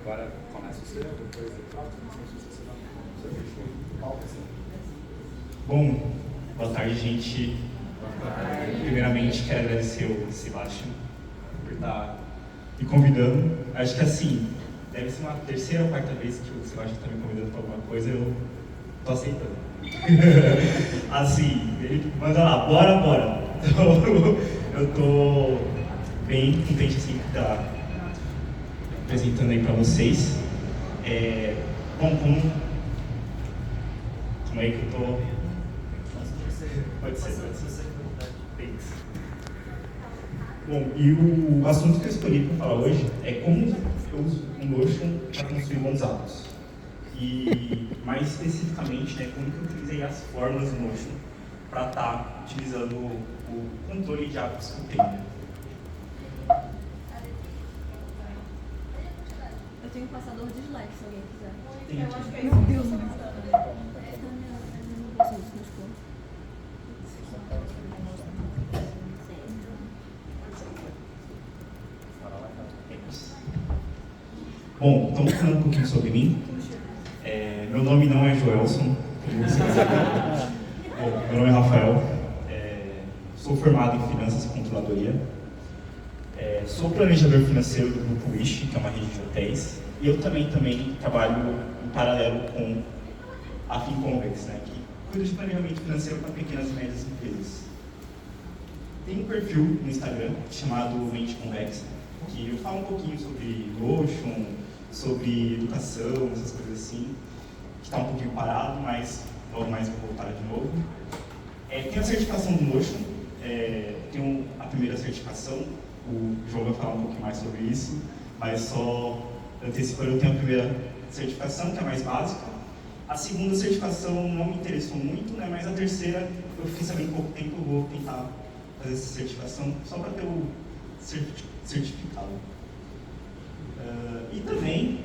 Agora começa o seu, depois eu troco, não sei se você não. Bom, boa tarde, gente. Primeiramente, quero agradecer o Sebastião por estar me convidando. Acho que assim, deve ser uma terceira ou quarta vez que o Sebastião está me convidando para alguma coisa, eu tô aceitando. Assim, ele manda lá, bora. Então, eu tô bem contente assim, de estar apresentando aí para vocês. Bom, como é que eu tô? Pode ser. Thanks. Bom, e o assunto que eu escolhi para falar hoje é como eu uso o Notion para construir bons hábitos. E, mais especificamente, né, como que eu utilizei as formas do Notion para estar utilizando o controle de hábitos que eu tenho. Eu tenho um passador de slide, se alguém quiser. Tem. Eu acho que é isso. Meu Deus, não. Bom, então falando um pouquinho sobre mim. Meu nome não é Joelson. Bom, meu nome é Rafael. Sou formado em Finanças e Controladoria. Sou planejador financeiro do Grupo Wish, que é uma rede de hotéis. E eu também trabalho em paralelo com a FinConvex, né, que cuida de planejamento financeiro para pequenas e médias empresas. Tem um perfil no Instagram chamado Mente Convexa, que eu falo um pouquinho sobre Notion, sobre educação, essas coisas assim, que está um pouquinho parado, mas logo mais vou voltar de novo. Tem a certificação do Notion, tenho a primeira certificação, o João vai falar um pouquinho mais sobre isso, mas só antecipando, eu tenho a primeira certificação, que é a mais básica. A segunda certificação não me interessou muito, né, mas a terceira eu fiquei sabendo pouco tempo, eu vou tentar fazer essa certificação só para ter o certificado. E também,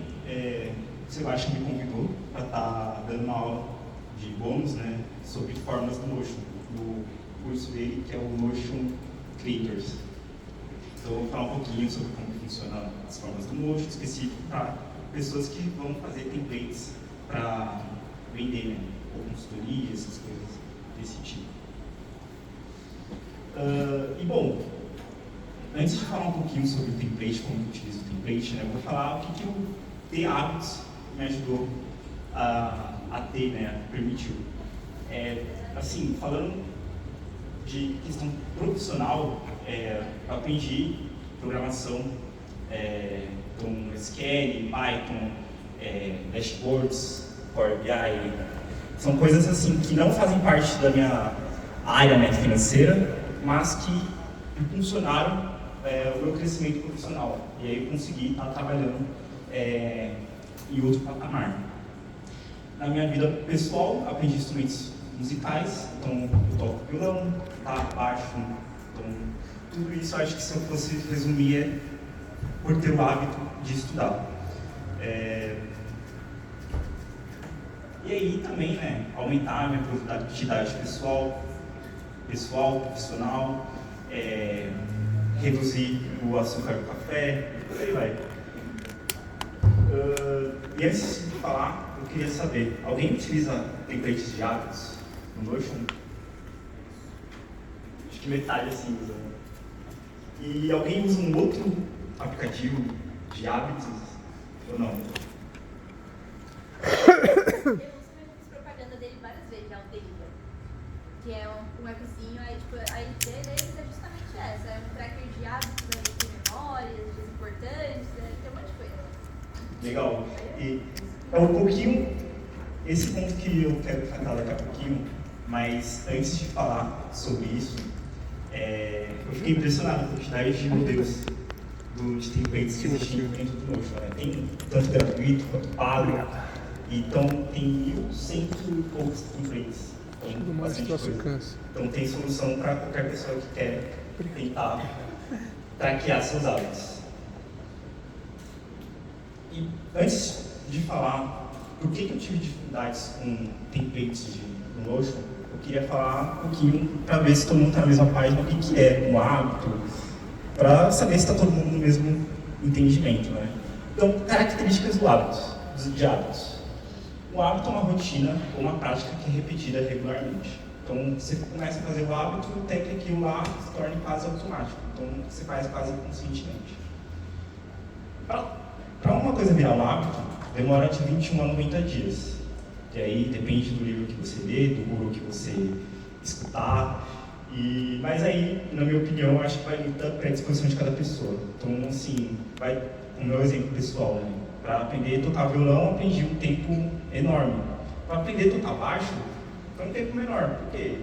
o Sebastião me convidou para estar dando uma aula de bônus, né, sobre formas do Notion, no curso dele, que é o Notion Creators. Então, eu vou falar um pouquinho sobre como funcionam as formas do Notion, específico para pessoas que vão fazer templates para vender, né, ou consultoria, essas coisas desse tipo. E bom, antes de falar um pouquinho sobre o template, como eu utilizo o template, né, eu vou falar o que o ter hábitos me ajudou a ter, né, permitiu. Assim, falando de questão profissional, eu aprendi programação com SQL, Python, dashboards, Power BI. São coisas assim que não fazem parte da minha área, né, financeira, mas que impulsionaram o meu crescimento profissional. E aí eu consegui estar trabalhando em outro patamar. Na minha vida pessoal, aprendi instrumentos musicais, então eu toco violão, baixo, então tudo isso eu acho que se eu fosse resumir é por ter o hábito de estudar. E aí também, né, aumentar a minha produtividade pessoal, profissional, reduzir o açúcar do café, e por aí vai. E antes de falar, eu queria saber, alguém utiliza templates de hábitos no Notion? Acho que metade assim usa. E alguém usa um outro aplicativo de hábitos ou não? Eu fiz propaganda dele várias vezes, já o Deliver, que é um appzinho, aí tipo, a ideia deles é justamente essa, é um tracker de hábitos, de memórias, dias importantes, tem um monte de coisa. Legal. E é um pouquinho esse ponto que eu quero tratar daqui a pouquinho, mas antes de falar sobre isso, eu fiquei impressionado com a quantidade de modelos de templates que existem dentro do Notion, né? Tem tanto gratuito quanto pago, então tem 1.100 e poucos templates. Então, bastante coisa. Então tem solução para qualquer pessoa que quer tentar traquear seus hábitos. E antes de falar por que eu tive dificuldades com templates no Notion, eu queria falar um pouquinho para ver se todo mundo está na mesma página, o que é um hábito, para saber se está todo mundo no mesmo entendimento, né? Então, características do hábito, de hábitos. Um hábito é uma rotina ou uma prática que é repetida regularmente. Então, você começa a fazer o hábito até que aquilo lá se torne quase automático. Então, você faz quase conscientemente. Para uma coisa virar um hábito, demora de 21 a 90 dias. E aí depende do livro que você lê, do guru que você escutar. Mas aí, na minha opinião, eu acho que vai muito da predisposição de cada pessoa. Então, assim, vai com o meu exemplo pessoal, né? Para aprender a tocar violão, eu aprendi um tempo enorme. Para aprender a tocar baixo, foi um tempo menor. Por quê?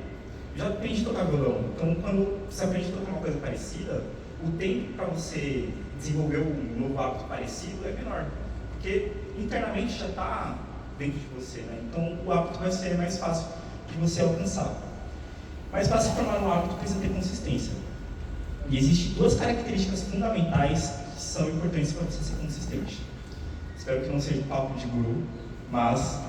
Eu já aprendi a tocar violão. Então, quando você aprende a tocar uma coisa parecida, o tempo para você desenvolver um novo hábito parecido é menor. Porque internamente já está dentro de você, né? Então, o hábito vai ser mais fácil de você alcançar. Mas para se formar um hábito, precisa ter consistência. E existem duas características fundamentais que são importantes para você ser consistente. Espero que não seja um papo de guru, mas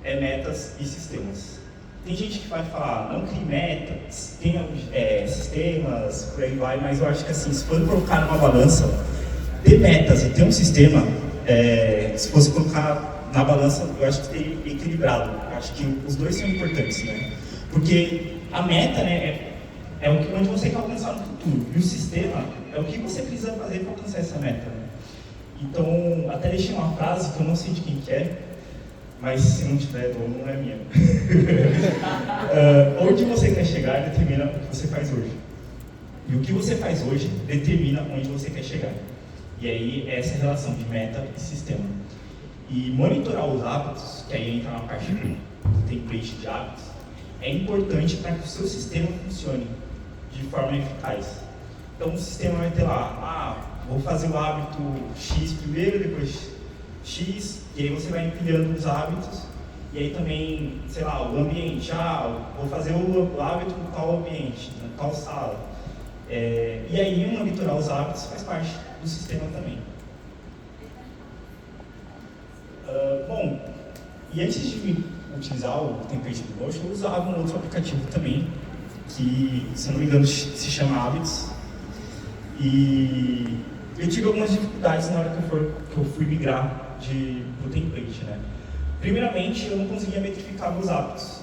é metas e sistemas. Tem gente que vai falar, não crie metas, tenha sistemas, por aí vai, mas eu acho que assim, se for colocar numa balança, ter metas e ter um sistema, se fosse colocar na balança, eu acho que teria equilibrado. Eu acho que os dois são importantes, né? Porque a meta, né, é onde você quer alcançar no futuro, e o sistema é o que você precisa fazer para alcançar essa meta, né? Então, até deixei uma frase que eu não sei de quem que é, mas se não tiver dono, não é minha. Onde você quer chegar determina o que você faz hoje. E o que você faz hoje determina onde você quer chegar. E aí, essa é a relação de meta e sistema. E monitorar os hábitos, que aí entra na parte do template de hábitos, é importante para que o seu sistema funcione de forma eficaz. Então, o sistema vai ter lá, vou fazer o hábito X primeiro, depois X, e aí você vai empilhando os hábitos, e aí também, sei lá, o ambiente, vou fazer o hábito no tal ambiente, na tal sala. E aí monitorar os hábitos faz parte do sistema também. Bom, e antes de utilizar o template do Notion, eu usava um outro aplicativo também, que, se não me engano, se chama Hábitos. E eu tive algumas dificuldades na hora que eu fui migrar do template, né? Primeiramente, eu não conseguia metrificar meus hábitos,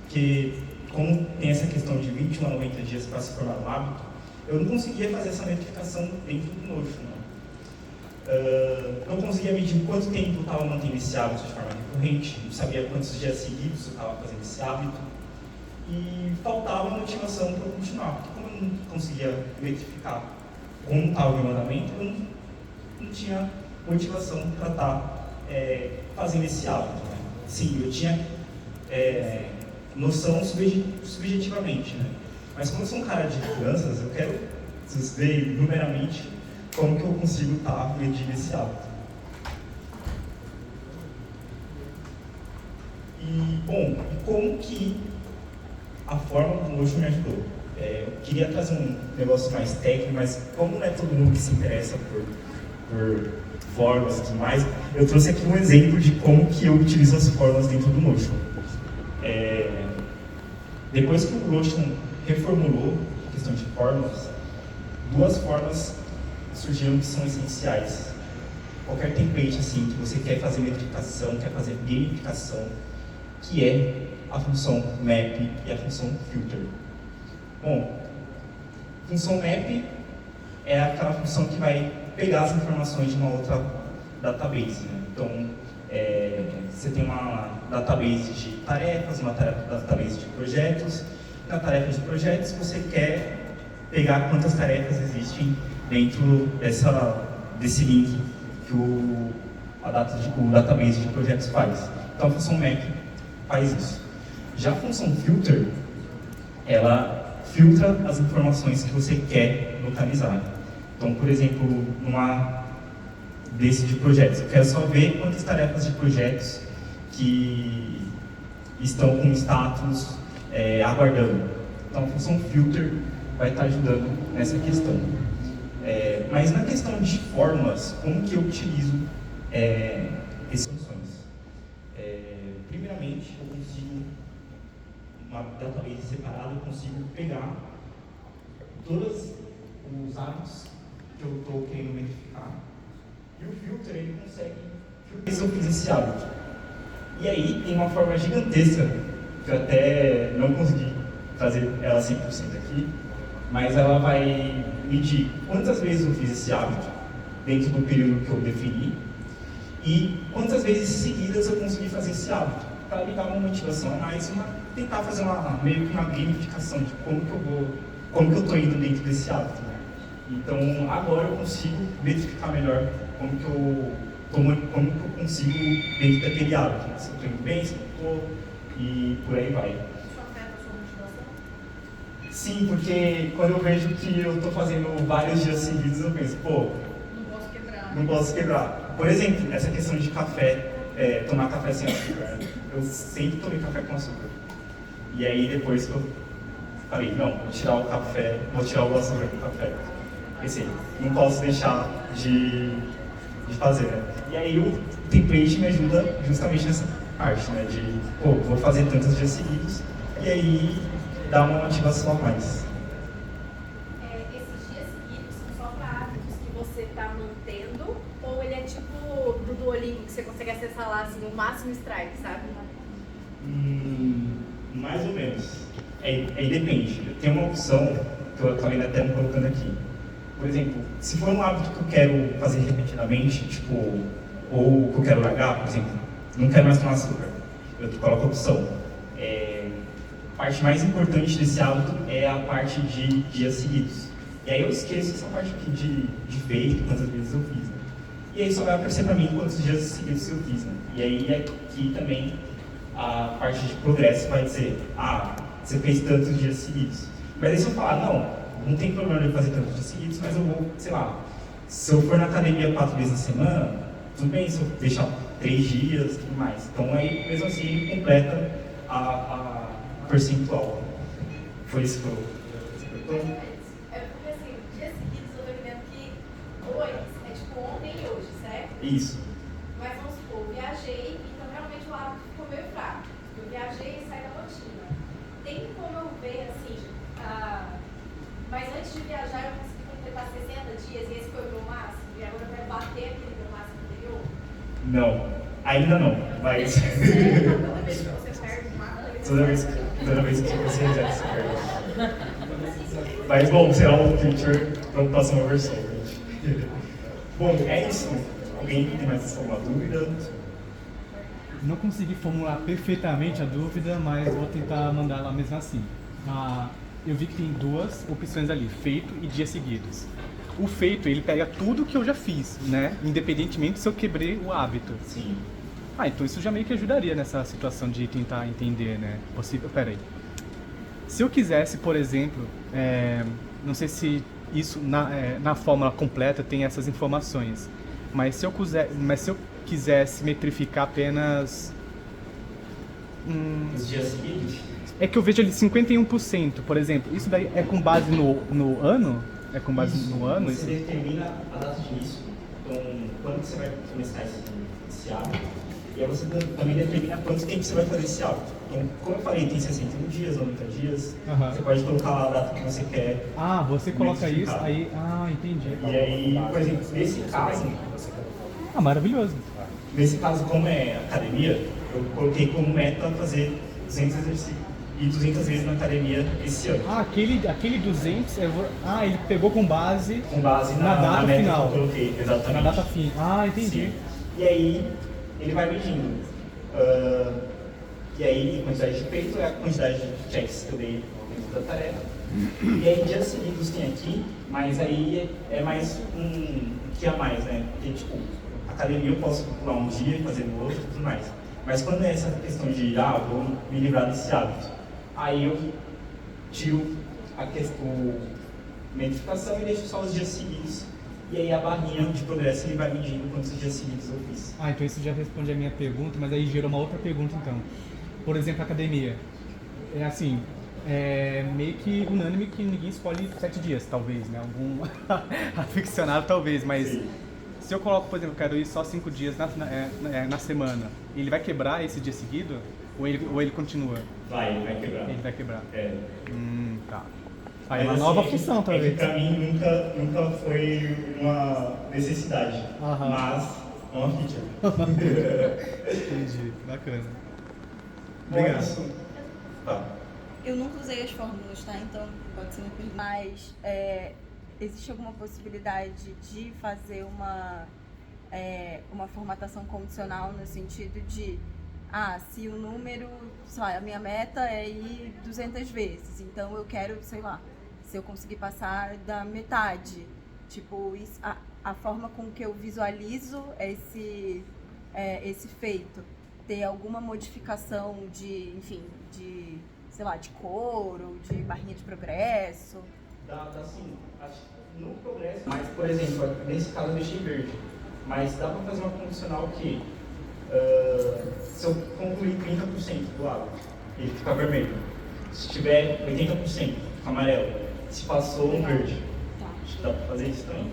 porque como tem essa questão de 21 a 90 dias para se formar um hábito, eu não conseguia fazer essa metrificação dentro do Notion, né? Não conseguia medir quanto tempo eu estava mantendo esse hábito de forma recorrente, não sabia quantos dias seguidos eu estava fazendo esse hábito, e faltava motivação para eu continuar, porque como eu não conseguia metrificar como estava o meu andamento, eu não tinha motivação para estar fazendo esse hábito, né? Sim, eu tinha noção subjetivamente, né? Mas como eu sou um cara de finanças, eu quero ver numeramente como que eu consigo estar medindo esse hábito. E, bom, como que a forma do Notion me ajudou? Eu queria trazer um negócio mais técnico, mas como não é todo mundo que se interessa por fórmulas e tudo mais, eu trouxe aqui um exemplo de como que eu utilizo as fórmulas dentro do Notion. Depois que o Notion reformulou a questão de fórmulas, duas fórmulas surgiram que são essenciais. Qualquer template assim, que você quer fazer metrificação, quer fazer gamificação, que é a função map e a função filter. Bom, a função map é aquela função que vai pegar as informações de uma outra database, né? Então, você tem uma database de tarefas, uma database de projetos. Na tarefa de projetos, você quer pegar quantas tarefas existem dentro desse link que o database de projetos faz. Então, a função map faz isso. Já a função filter, ela filtra as informações que você quer localizar. Então, por exemplo, numa desse de projetos, eu quero só ver quantas tarefas de projetos que estão com status aguardando. Então, a função filter vai estar ajudando nessa questão. Mas na questão de fórmulas, como que eu utilizo essas funções? Primeiramente, eu consigo, uma database separada, eu consigo pegar todos os hábitos que eu estou querendo metrificar. E o filter, ele consegue filtrar se eu fiz esse hábito. E aí tem uma forma gigantesca, que eu até não consegui fazer ela 100% aqui, mas ela vai medir quantas vezes eu fiz esse hábito dentro do período que eu defini e quantas vezes seguidas eu consegui fazer esse hábito, para me dar uma motivação a mais, tentar fazer meio que uma gamificação de como que eu estou indo dentro desse hábito. Né? Então agora eu consigo metrificar melhor como que eu consigo dentro daquele hábito, né? Se eu estou indo bem, se eu não estou, e por aí vai. Isso afeta a sua motivação? Sim, porque quando eu vejo que eu estou fazendo vários dias seguidos, eu penso, pô, não posso quebrar. Por exemplo, essa questão de café, tomar café sem açúcar. Eu sempre tomei café com açúcar. E aí depois que eu falei, não, vou tirar o açúcar do café. Pensei, não posso deixar de fazer, né? E aí o template me ajuda justamente nessa parte, né? De, pô, vou fazer tantos dias seguidos, e aí dá uma motivação a mais. Esses dias seguidos são só para hábitos que você está mantendo, ou ele é tipo do Duolingo, que você consegue acessar lá, assim, o máximo strike, sabe? Mais ou menos. Aí depende. Tem uma opção que eu acabei até não colocando aqui. Por exemplo, se for um hábito que eu quero fazer repetidamente, tipo, ou que eu quero largar, por exemplo, não quero mais tomar açúcar, eu coloco a opção. A parte mais importante desse hábito é a parte de dias seguidos. E aí eu esqueço essa parte aqui de feito, quantas vezes eu fiz. Né? E aí só vai aparecer para mim quantos dias seguidos eu fiz. Né? E aí aqui também a parte de progresso vai dizer, você fez tantos dias seguidos. Mas aí se eu falar, não tem problema de fazer tantos dias seguidos, mas eu vou, sei lá, se eu for na academia 4 vezes na semana, tudo bem se eu deixar 3 dias e tudo mais. Então aí, mesmo assim, completa a percentual. Foi isso que eu... Porque assim, dias seguidos eu tô entendendo que hoje é tipo ontem e hoje, certo? Isso. Mas vamos supor, eu viajei, então realmente o hábito ficou meio fraco. Eu viajei e saí da rotina. Tem como eu ver assim, mas antes de viajar eu consegui completar 60 dias e esse foi o meu máximo? E agora eu quero bater aquele meu máximo anterior? Não, ainda não, mas... Toda vez que você perde o máximo... Toda vez que você exerce, você perde. Mas bom, será um feature para a próxima versão, gente. Bom, é isso. Alguém tem mais alguma dúvida? Não consegui formular perfeitamente a dúvida, mas vou tentar mandar ela mesmo assim. Eu vi que tem 2 opções ali, feito e dias seguidos. O feito, ele pega tudo que eu já fiz, né? Independentemente se eu quebrei o hábito. Sim. Então isso já meio que ajudaria nessa situação de tentar entender, né? Peraí. Se eu quisesse, por exemplo, não sei se isso na fórmula completa tem essas informações, mas se eu quisesse metrificar apenas... Os dias seguidos? É que eu vejo ali 51%, por exemplo. Isso daí é com base no ano? É com base no ano? Você determina a data de início, então quando você vai começar esse hábito, e aí você também determina quanto tempo você vai fazer esse hábito. Então, como eu falei, tem 61 dias, 90 dias, você pode colocar lá a data que você quer. Você coloca isso, aí... entendi. E aí, por exemplo, nesse caso... maravilhoso. Nesse caso, como é academia, eu coloquei como meta fazer 200 exercícios e 200 vezes na academia esse ano. Aquele 200, ele pegou com base na data meta final. Que eu coloquei, exatamente. Na data fim. Entendi. Sim. E aí, ele vai medindo. E aí, a quantidade de peito é a quantidade de checks que eu dei dentro da tarefa. E aí, dias seguidos tem aqui, mas aí é mais um que a mais, né? Porque, tipo, academia eu posso pular um dia e fazer no outro e tudo mais. Mas quando é essa questão de, vou me livrar desse hábito, aí eu tiro a questão medificação e deixo só os dias seguidos. E aí a barrinha de progresso ele vai medindo quantos dias seguidos eu fiz. Então isso já responde a minha pergunta, mas aí gerou uma outra pergunta então. Por exemplo, a academia. Meio que unânime que ninguém escolhe 7 dias, talvez, né? Algum aficionado talvez, mas... Sim. Se eu coloco, por exemplo, eu quero ir só 5 dias na semana, ele vai quebrar esse dia seguido? Ou ele continua? Ele vai quebrar. Ele vai quebrar. É. Tá. Aí é uma Mas, nova assim, função, talvez. É que pra mim nunca foi uma necessidade, Aham. mas é uma feature. Entendi, bacana. Bom, é Obrigado. isso. Tá. Eu nunca usei as fórmulas, tá? Então pode ser uma pergunta. Mas existe alguma possibilidade de fazer uma formatação condicional no sentido de se o número, sei lá, a minha meta é ir 200 vezes, então eu quero, sei lá, se eu conseguir passar da metade, tipo, a forma com que eu visualizo esse feito, ter alguma modificação de, sei lá, de cor ou de barrinha de progresso. Dá sim, acho que no progresso, mas por exemplo, nesse caso eu deixei verde, mas dá para fazer uma condicional que se eu concluir 30% do lado, ele fica vermelho. Se tiver 80%, fica amarelo. Se passou, um verde. Tá. Acho que dá para fazer isso também.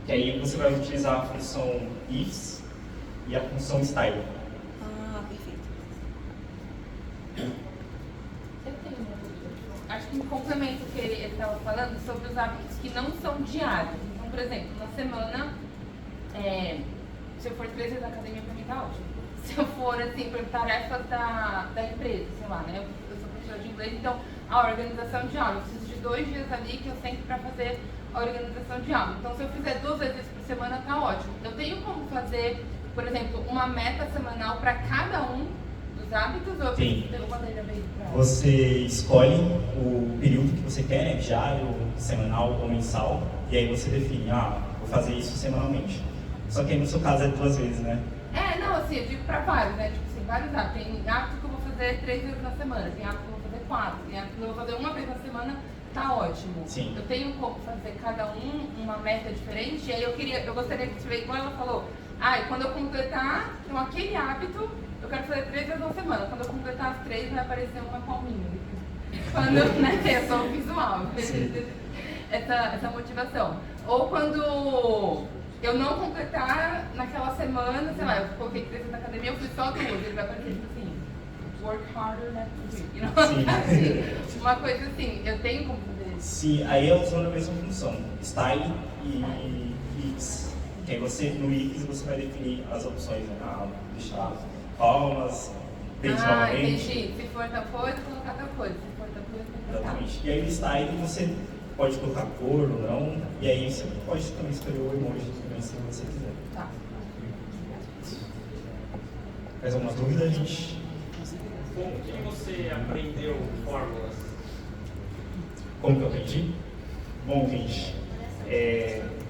Que aí você vai utilizar a função ifs e a função style. Perfeito. Eu tenho uma dúvida. Acho que em complemento ao que ele estava falando sobre os hábitos que não são diários. Então, por exemplo, na semana, se eu for 3 vezes na academia, para mim tá ótimo. Se eu for, assim, por tarefas da empresa, sei lá, né? Eu sou professora de inglês, então a organização de aula. Eu preciso de 2 dias ali que eu sento para fazer a organização de aula. Então, se eu fizer 2 vezes por semana, tá ótimo. Eu tenho como fazer, por exemplo, uma meta semanal para cada um dos hábitos? Ou Sim. eu bandeira bem pra... Você escolhe o período que você quer, né? Diário, semanal ou mensal, e aí você define, vou fazer isso semanalmente. Só que aí no seu caso é 2 vezes, né? Não, assim, eu digo pra vários, né? Tipo assim, vários hábitos. Tem hábito que eu vou fazer 3 vezes na semana, tem hábito que eu vou fazer 4, tem hábito que eu vou fazer 1 vez na semana, tá ótimo. Sim. Eu tenho como fazer cada uma meta diferente, e aí eu gostaria que tivesse, igual ela falou, quando eu completar, então aquele hábito, eu quero fazer 3 vezes na semana. Quando eu completar as 3, vai aparecer uma palminha. Quando, né, é só o visual, essa motivação. Ou quando eu não completar naquela semana, sei lá, eu coloquei 3 vezes na academia, eu fui só 2, ele vai aparecer tipo assim, work harder next week, assim, uma coisa assim, eu tenho como fazer isso. Sim, aí é usando a mesma função, style e ifs. Que aí você, no ifs, você vai definir as opções, né? Deixar palmas, page novamente. Entendi. Se for tal coisa, colocar tal coisa. Se for tal coisa, colocar tal. Exatamente. E aí no style você pode colocar cor ou não, e aí você pode também escolher o emoji também, se você quiser. Tá. Mais alguma dúvida, gente? Como que você aprendeu fórmulas? Como que eu aprendi? Bom, gente,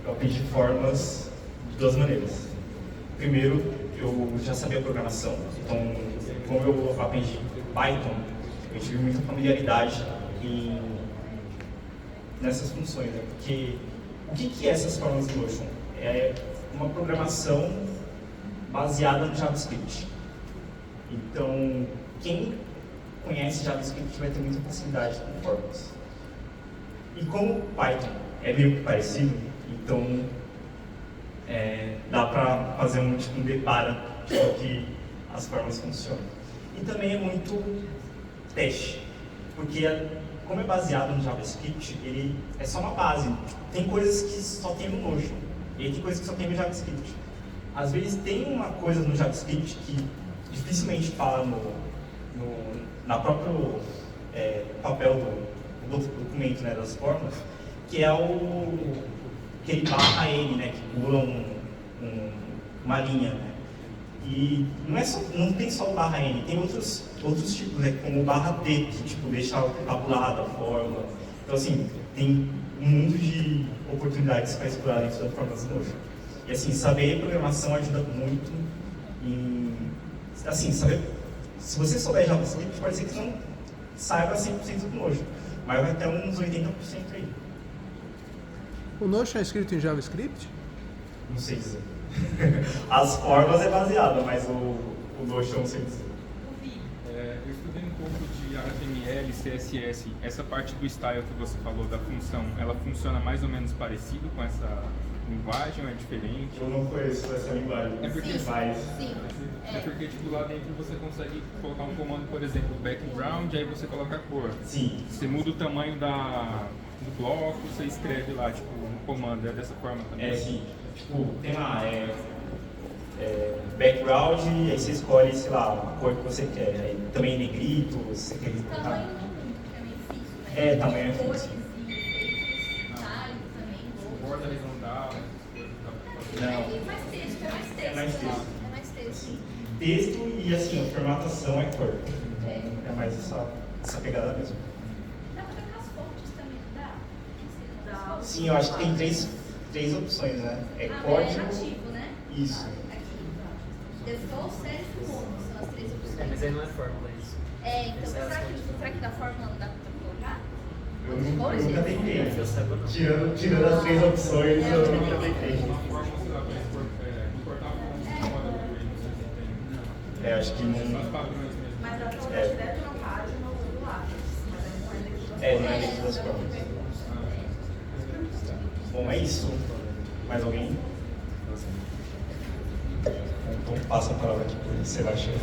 eu aprendi fórmulas de 2 maneiras. Primeiro, eu já sabia programação, então, como eu aprendi Python, eu tive muita familiaridade nessas funções, né? Porque o que é essas fórmulas de Notion? É uma programação baseada no JavaScript. Então, quem conhece JavaScript vai ter muita facilidade com fórmulas. E como Python é meio que parecido, então dá para fazer um deparo de como que as fórmulas funcionam. E também é muito teste, porque como é baseado no JavaScript, ele é só uma base. Tem coisas que só tem no Notion, e aí tem coisas que só tem no JavaScript. Às vezes tem uma coisa no JavaScript que dificilmente fala na próprio papel do documento, né, das fórmulas, que é aquele barra N, né, que pula uma linha, né? E não tem só o barra N, tem outros tipos, né, como o barra T, que tipo, deixa tabulada a fórmula. Então, assim, tem um mundo de oportunidades para explorar dentro da fórmula do Notion. E, assim, saber programação ajuda muito em... Assim, saber... Se você souber JavaScript, pode ser que você não saiba 100% do Notion, mas vai até uns 80% aí. O Notion é escrito em JavaScript? Não sei dizer. As formas é baseada, mas o Notion não sei dizer. Eu estudei um pouco de HTML, CSS. Essa parte do style que você falou da função, ela funciona mais ou menos parecido com essa linguagem ou é diferente? Eu não conheço essa linguagem. É porque mas... Sim. É porque, tipo, lá dentro você consegue colocar um comando, por exemplo, background, aí você coloca a cor. Sim. Você muda o tamanho do bloco, você escreve lá, tipo, um comando. É dessa forma também? É, sim. Tipo, tem lá, background, e aí você escolhe, sei lá, a cor que você quer. Aí, também em negrito, você quer... Tamanho é meio difícil, né? É, tamanho é Cores difícil. e efeitos, detalhes também. Borda horizontal, né? Não. É mais texto, é mais texto. É mais texto. É mais texto. Assim, texto e assim, a formatação é cor. É mais essa pegada mesmo. Dá pra trocar as fontes também, não dá? Dá. Sim, eu acho que tem três opções, né? É É código. nativo, né? Isso. Aqui. Default, serif e mono são as três opções. Mas aí não é fórmula isso. Então será que da fórmula não dá pra colocar? Eu nunca tentei. Eu saiba não. Tirando as três opções, eu nunca tentei. Uma forma, sei lá, pra importar a moda do Word, não sei se tem. Acho que Só não. os padrões mesmo. Mas dá pra colocar direto na página ou do lado. Mas não é dentro da Não é dentro das formas. Bom, é isso. Mais alguém? Então passa a palavra aqui para o Sebastião.